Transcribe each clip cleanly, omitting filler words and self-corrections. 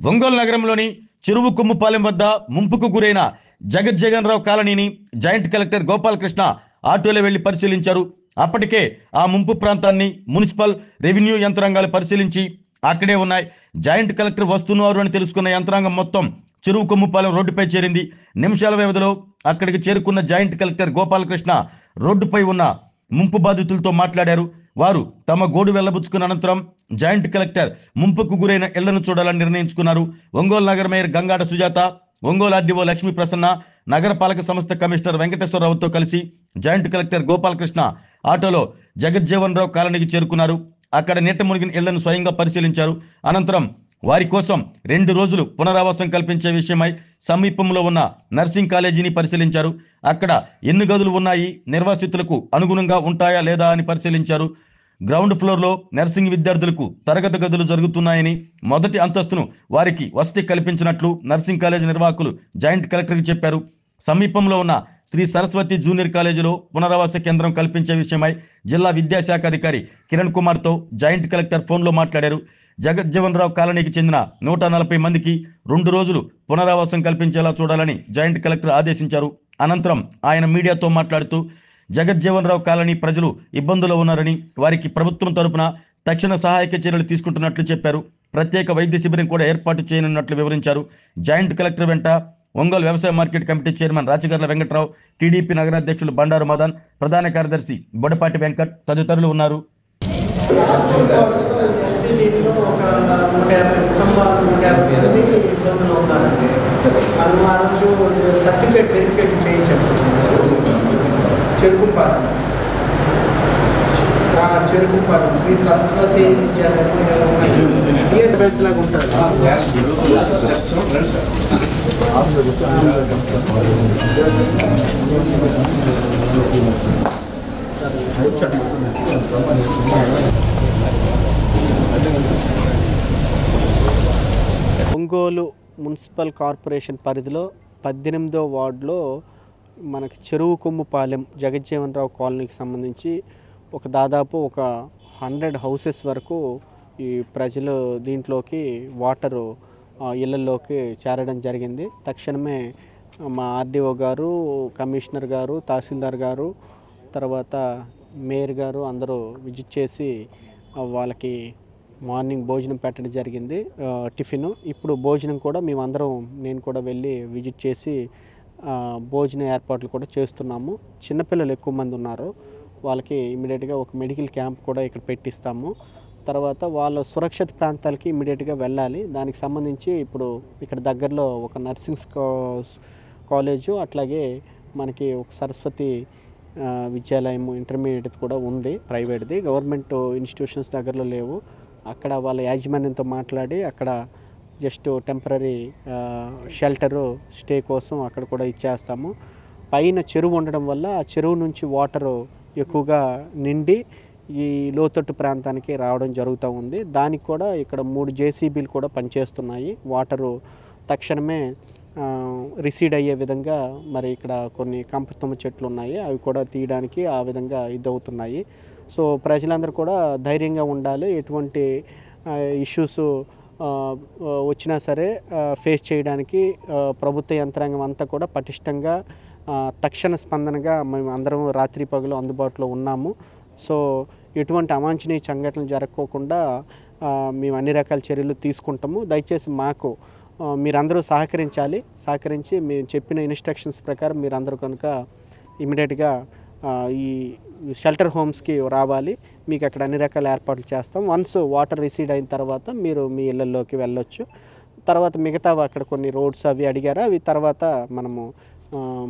ఒంగోలు నగరంలోని చెరువు కొమ్ముపాలెం వద్ద ముంపుకు గురైన జగజ్జగన్రావు కాలనీని జాయింట్ కలెక్టర్ గోపాలకృష్ణ ఆటోలో వెళ్లి పరిశీలించారు. అప్పటికే ఆ ముంపు ప్రాంతాన్ని మున్సిపల్ రెవెన్యూ యంత్రాంగాలు పరిశీలించి అక్కడే ఉన్నాయి. జాయింట్ కలెక్టర్ వస్తున్నారు అని తెలుసుకున్న యంత్రాంగం మొత్తం చెరువు కొమ్ముపాలెం రోడ్డుపై చేరింది. నిమిషాల వ్యవధిలో అక్కడికి చేరుకున్న జాయింట్ కలెక్టర్ గోపాలకృష్ణ రోడ్డుపై ఉన్న ముంపు బాధితులతో మాట్లాడారు. వారు తమ గోడు వెళ్లబుచ్చుకున్న అనంతరం జాయింట్ కలెక్టర్ ముంపుకు గురైన ఇళ్లను చూడాలని నిర్ణయించుకున్నారు. ఒంగోలు నగర మేయర్ గంగాడ సుజాత, ఒంగోలు ఆర్డీఓ లక్ష్మీ ప్రసన్న, నగరపాలక సంస్థ కమిషనర్ వెంకటేశ్వరరావుతో కలిసి జాయింట్ కలెక్టర్ గోపాలకృష్ణ ఆటోలో జగజ్జీవన్ రావు కాలనీకి చేరుకున్నారు. అక్కడ నీట మునిగిన ఇళ్లను స్వయంగా పరిశీలించారు. అనంతరం వారి కోసం 2 రోజులు పునరావాసం కల్పించే విషయమై సమీపంలో ఉన్న నర్సింగ్ కాలేజీని పరిశీలించారు. అక్కడ ఎన్ని గదులు ఉన్నాయి, నిర్వాసితులకు అనుగుణంగా ఉంటాయా లేదా అని పరిశీలించారు. గ్రౌండ్ ఫ్లోర్లో నర్సింగ్ విద్యార్థులకు తరగతి గదులు జరుగుతున్నాయని, మొదటి అంతస్తును వారికి వసతి కల్పించినట్లు నర్సింగ్ కాలేజీ నిర్వాహకులు జాయింట్ కలెక్టర్కి చెప్పారు. సమీపంలో ఉన్న శ్రీ సరస్వతి జూనియర్ కాలేజీలో పునరావాస కేంద్రం కల్పించే విషయమై జిల్లా విద్యాశాఖ అధికారి కిరణ్ కుమార్తో జాయింట్ కలెక్టర్ ఫోన్లో మాట్లాడారు. జగజ్జీవన్ రావు కాలనీకి చెందిన 140 మందికి 2 రోజులు పునరావాసం కల్పించేలా చూడాలని జాయింట్ కలెక్టర్ ఆదేశించారు. అనంతరం ఆయన మీడియాతో మాట్లాడుతూ జగజ్జీవన్ రావు కాలనీ ప్రజలు ఇబ్బందుల్లో ఉన్నారని, వారికి ప్రభుత్వం తరపున తక్షణ సహాయక చర్యలు తీసుకుంటున్నట్లు చెప్పారు. ప్రత్యేక వైద్య శిబిరం కూడా ఏర్పాటు చేయనున్నట్లు వివరించారు. జాయింట్ కలెక్టర్ వెంట ఒంగోలు వ్యవసాయ market committee chairman Rachagarla Venkatrao, TDP నగరాధ్యక్షులు బండారు మదన్, ప్రధాన కార్యదర్శి బొడపాటి వెంకట్ తదితరులు ఉన్నారు. దీంట్లో ఒక 150 కుటుంబాలు 150 మంది ఇబ్బందులు ఉన్నారండి. మనం ఆ రోజు సర్టిఫికేట్ వెరిఫికేషన్ చేయించాము. చెరుకుపాలెం శ్రీ సరస్వతి డిఎస్ఎస్ లాగా ఉంటుంది. ఒంగోలు మున్సిపల్ కార్పొరేషన్ పరిధిలో 18వ వార్డులో మనకి చెరువు కొమ్ముపాలెం జగజ్జీవన్ రావు కాలనీకి సంబంధించి దాదాపు 100 హౌసెస్ వరకు ఈ ప్రజలు దీంట్లోకి వాటరు ఇళ్లలోకి చేరడం జరిగింది. తక్షణమే మా ఆర్డీఓ గారు, కమిషనర్ గారు, తహసీల్దార్ గారు, తర్వాత మేయర్ గారు అందరూ విజిట్ చేసి వాళ్ళకి మార్నింగ్ భోజనం పెట్టడం జరిగింది, టిఫిన్. ఇప్పుడు భోజనం కూడా నేను కూడా వెళ్ళి విజిట్ చేసి భోజన ఏర్పాట్లు కూడా చేస్తున్నాము. చిన్నపిల్లలు ఎక్కువ మంది ఉన్నారు, వాళ్ళకి ఇమీడియట్గా ఒక మెడికల్ క్యాంప్ కూడా ఇక్కడ పెట్టిస్తాము. తర్వాత వాళ్ళ సురక్షిత ప్రాంతాలకి ఇమీడియట్గా వెళ్ళాలి. దానికి సంబంధించి ఇప్పుడు ఇక్కడ దగ్గరలో ఒక నర్సింగ్ కాలేజు, అట్లాగే మనకి ఒక సరస్వతి విద్యాలయం ఇంటర్మీడియట్ కూడా ఉంది, ప్రైవేట్ది. గవర్నమెంట్ ఇన్స్టిట్యూషన్స్ దగ్గరలో లేవు. అక్కడ వాళ్ళ యాజమాన్యంతో మాట్లాడి అక్కడ జస్ట్ టెంపరీ షెల్టరు స్టే కోసం అక్కడ కూడా ఇచ్చేస్తాము. పైన చెరువు ఉండడం వల్ల ఆ చెరువు నుంచి వాటరు ఎక్కువగా నిండి ఈ లోతట్టు ప్రాంతానికి రావడం జరుగుతూ ఉంది. దానికి కూడా ఇక్కడ 3 జేసీబీలు కూడా పనిచేస్తున్నాయి. వాటరు తక్షణమే రిసీడ్ అయ్యే విధంగా మరి ఇక్కడ కొన్ని కంపతుమ్మ చెట్లు ఉన్నాయి, అవి కూడా తీయడానికి ఆ విధంగా ఇదవుతున్నాయి. సో ప్రజలందరూ కూడా ధైర్యంగా ఉండాలి. ఎటువంటి ఇష్యూస్ వచ్చినా సరే ఫేస్ చేయడానికి ప్రభుత్వ యంత్రాంగం అంతా కూడా పటిష్టంగా తక్షణ స్పందనగా మేము అందరం రాత్రి పగలు అందుబాటులో ఉన్నాము. సో ఎటువంటి అవాంఛనీయ సంఘటనలు జరగకోకుండా మేము అన్ని రకాల చర్యలు తీసుకుంటాము. దయచేసి మాకు మీరందరూ సహకరించి మేము చెప్పిన ఇన్స్ట్రక్షన్స్ ప్రకారం మీరందరూ కనుక ఇమీడియట్గా ఈ షెల్టర్ హోమ్స్కి రావాలి. మీకు అక్కడ అన్ని రకాల ఏర్పాట్లు చేస్తాం. వన్స్ వాటర్ రిసీడ్ అయిన తర్వాత మీరు మీ ఇళ్ళల్లోకి వెళ్ళొచ్చు. తర్వాత మిగతా అక్కడ కొన్ని రోడ్స్ అవి అడిగారు, అవి తర్వాత మనము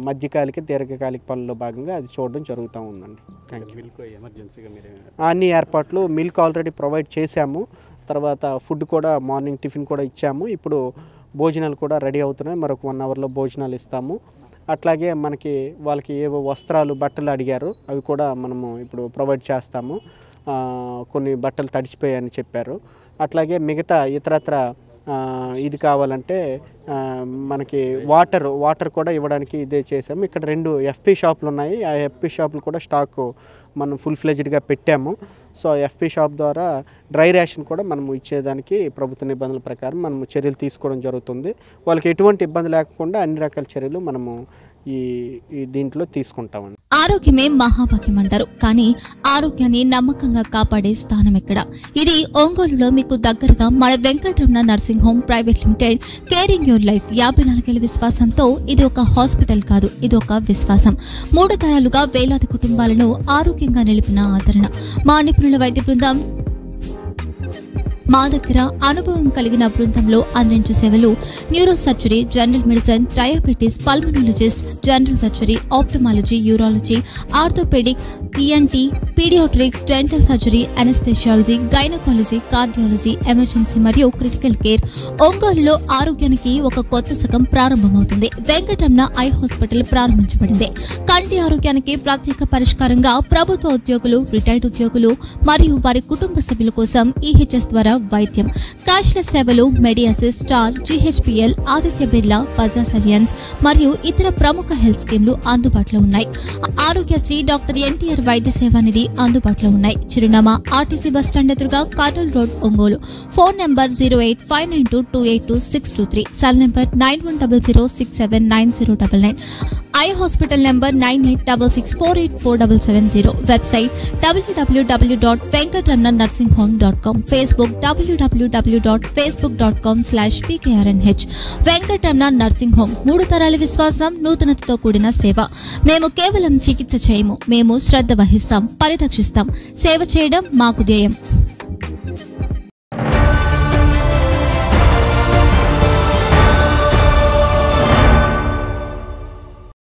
మధ్యకాలిక దీర్ఘకాలిక పనుల్లో భాగంగా అది చూడడం జరుగుతూ ఉందండి. Thank you. అన్ని ఏర్పాట్లు మిల్క్ ఆల్రెడీ ప్రొవైడ్ చేశాము. తర్వాత ఫుడ్ కూడా మార్నింగ్ టిఫిన్ కూడా ఇచ్చాము. ఇప్పుడు భోజనాలు కూడా రెడీ అవుతున్నాయి. మరొక 1 అవర్లో భోజనాలు ఇస్తాము. అట్లాగే వాళ్ళకి ఏవో వస్త్రాలు, బట్టలు అడిగారు, అవి కూడా మనము ఇప్పుడు ప్రొవైడ్ చేస్తాము. కొన్ని బట్టలు తడిచిపోయాయని చెప్పారు. అట్లాగే మిగతా ఇతరత్ర ఇది కావాలంటే మనకి వాటర్ కూడా ఇవ్వడానికి ఇదే చేసాము. ఇక్కడ 2 FP షాపులు ఉన్నాయి. ఆ FP షాపులు కూడా స్టాకు మనం ఫుల్ ఫ్లెజ్డ్గా పెట్టాము. సో FP షాప్ ద్వారా డ్రై రేషన్ కూడా మనము ఇచ్చేదానికి ప్రభుత్వ నిబంధనల ప్రకారం మనము చర్యలు తీసుకోవడం జరుగుతుంది. వాళ్ళకి ఎటువంటి ఇబ్బంది లేకుండా అన్ని రకాల చర్యలు మనము ఈ దీంట్లో తీసుకుంటామండి. ఆరోగ్యమే మహాభాగ్యం అంటారు, కానీ ఆరోగ్యాన్ని నమ్మకంగా కాపాడే స్థానం ఎక్కడ? ఇది ఒంగోలులో మీకు దగ్గరగా మన Venkataramana nursing home private limited. Caring your life 54 ఏళ్ల విశ్వాసంతో ఇది ఒక హాస్పిటల్ కాదు, ఇది ఒక విశ్వాసం. 3 తరాలుగా వేలాది కుటుంబాలను ఆరోగ్యంగా నిలిపిన ఆదరణ. మా నిపుణుల వైద్య బృందం మా దగ్గర అనుభవం కలిగిన బృందంలో అందించే సేవలు neuro surgery, general medicine, diabetes, pulmonologist, general surgery, ophthalmology, urology, orthopaedic, ENT, paediatrics, dental surgery, anaesthesiology, gynaecology, cardiology, emergency మరియు క్రిటికల్ కేర్. ఒంగోలులో ఆరోగ్యానికి ఒక కొత్త శకం ప్రారంభమవుతుంది. వెంకటరమణ ఐ హాస్పిటల్ ప్రారంభించబడింది. కంటి ఆరోగ్యానికి ప్రత్యేక పరిష్కారంగా ప్రభుత్వ ఉద్యోగులు, రిటైర్డ్ ఉద్యోగులు మరియు వారి కుటుంబ సభ్యుల కోసం EHS ద్వారా వైద్యం, క్యాష్లెస్ సేవలు, Medi Assist, Star, GHPL, Aditya Birla, Bajaj Allianz మరియు ఇతర ప్రముఖ హెల్త్ స్కీమ్లు అందుబాటులో ఉన్నాయి. ఆరోగ్యశ్రీ, డాక్టర్ NTR వైద్య సేవా నిధి అందుబాటులో ఉన్నాయి. చిరునామా RTC బస్టాండ్ ఎదురుగా, Kurnool road, Ongole. Phone number 08592282623, cell number 9100679099. Eye hospital number 9866484770. Website www.venkatramananursinghome.com. Facebook www.facebook.com/pkrnh. Venkataramana nursing home, 3 తరాల విశ్వాసం, నూతనతతో కూడిన సేవ. మేము కేవలం చికిత్స చేయము, మేము శ్రద్ధ వహిస్తాం, పరిరక్షిస్తాం. సేవ చేయడం మాకు ధ్యేయం.